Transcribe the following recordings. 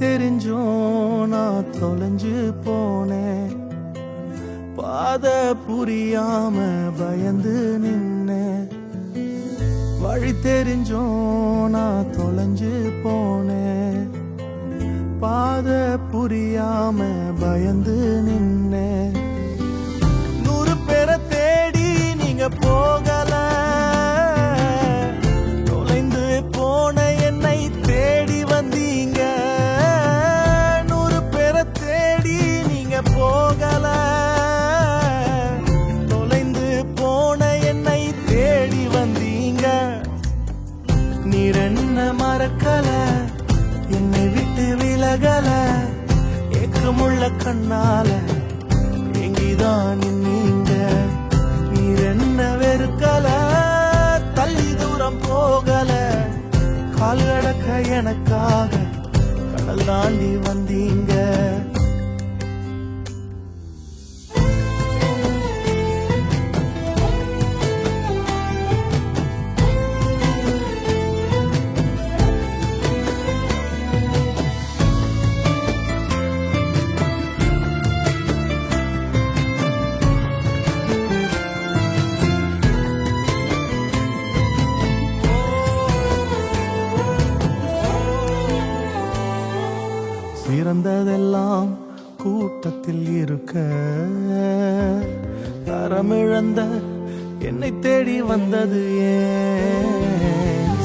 தெரிஞ்சும் நான் தொலைஞ்சு போனேன். பாத புரியாம பயந்து நின்னேன். வழி தெரிஞ்சும் நான் தொலைஞ்சு போனேன். பாத புரியாம பயந்து நின்னேன். 100 பேரை தேடி நீங்க போகல, தொலைந்து போன என்னை தேடி வந்தீங்க. 100 பேரை தேடி நீங்க போகல, தொலைந்து போன என்னை தேடி வந்தீங்க. நீர் என்ன மறக்கல, என்னை விட்டு விலகல, ஏக்கமுள்ள கண்ணால எங்கிதான் நீங்க. நீர் என்ன வெறுக்கல, தள்ளி தூரம் போகல, கால் கடக்க எனக்காக கடல் தாண்டி வந்தீங்க. சிறந்ததெல்லாம் கூட்டத்தில் இருக்க, தரமிழந்த என்னை தேடி வந்தது ஏன்?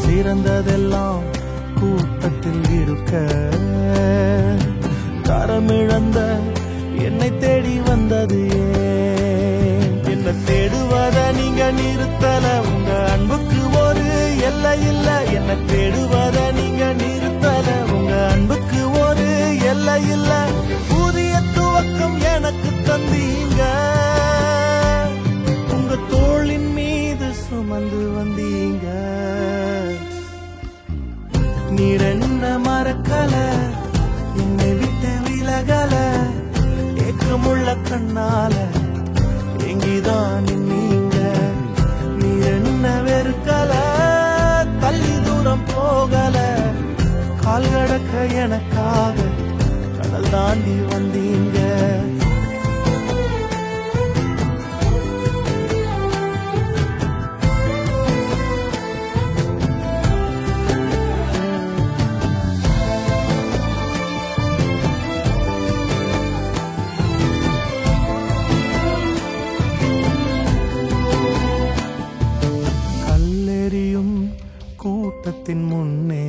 சிறந்ததெல்லாம் கூட்டத்தில் இருக்க, தரமிழந்த என்னை தேடி வந்தது ஏன்? என்ன தேடுவத நீங்க நிறுத்தல, உங்க அன்புக்கு ஒரு எல்லை இல்ல. என்ன தேடுவத நீங்க நிறுத்தல, உங்க அன்புக்கு ஒரு எல்லை இல்ல. புதிய துவக்கம் எனக்கு தந்தீங்க, உங்க தோளின் மீது சுமந்து வந்தீங்க. நீர் என்ன மறக்கல, என்னை விட்டு விலகல, ஏக்கமுள்ள கண்ணால எங்கிதான் நீங்க. நீர் என்ன வெறுக்கல, தள்ளி தூரம் போகல, கால் கடக்க எனக்காக கடல் தாண்டி வந்தீங்க. கல்லெறியும் கூட்டத்தின் முன்னே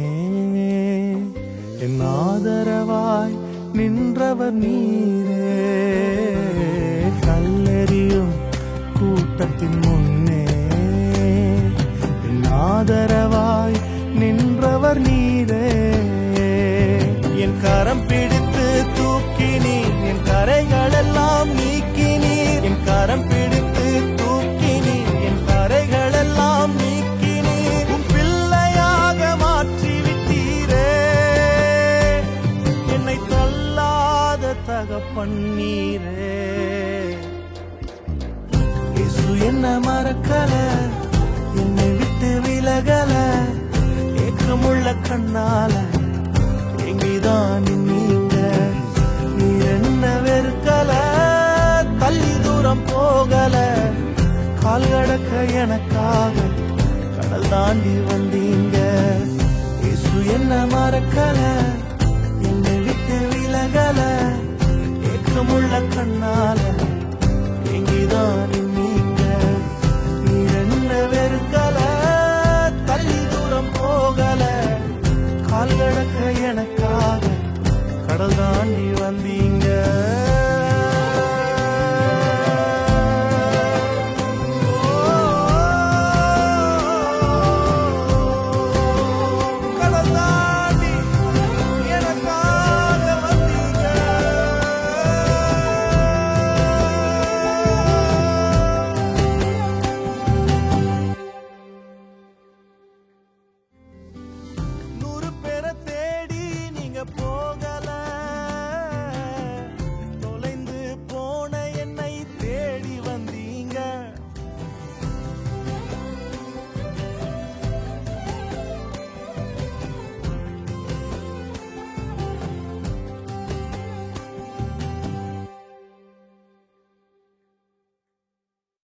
என் ஆதரவாய் நின்றவர் நீரே. கல்லெறியும் கூட்டத்தின் முன்னே என் ஆதரவாய் நின்றவர் நீரே. என் கரம் பிடித்து தூக்கினீர், என் கரைகள் எல்லாம் நீக்கினீர். என் கரம் பிடித்து தூக்கினீர், என் கரைகள் எல்லாம் நீக்கினீர். உன் பிள்ளையாக மாற்றி விட்டீரே, என்னை தள்ளாத தகப்பன்னீரே. இயேசு என்ன மறக்கல, என்னை விட்டு விலகல, ஏக்கமுள்ள கண்ணால எங்கிதான் நீங்க. நீர் என்ன வெறுக்கல, தள்ளி தூரம் போகல, கால் கடக்க எனக்காக கடல் தாண்டி வந்தீங்க. இயேசு என்ன மறக்கல, என்னை விட்டு விலகல, ஏக்கமுள்ள கண்ணால எங்கிதான் நீங்க. நீர் என்ன வெறுக்கல, தள்ளி தூரம் போகல, கால் கடக்க எனக்காக கடல் தாண்டி வந்தீங்க.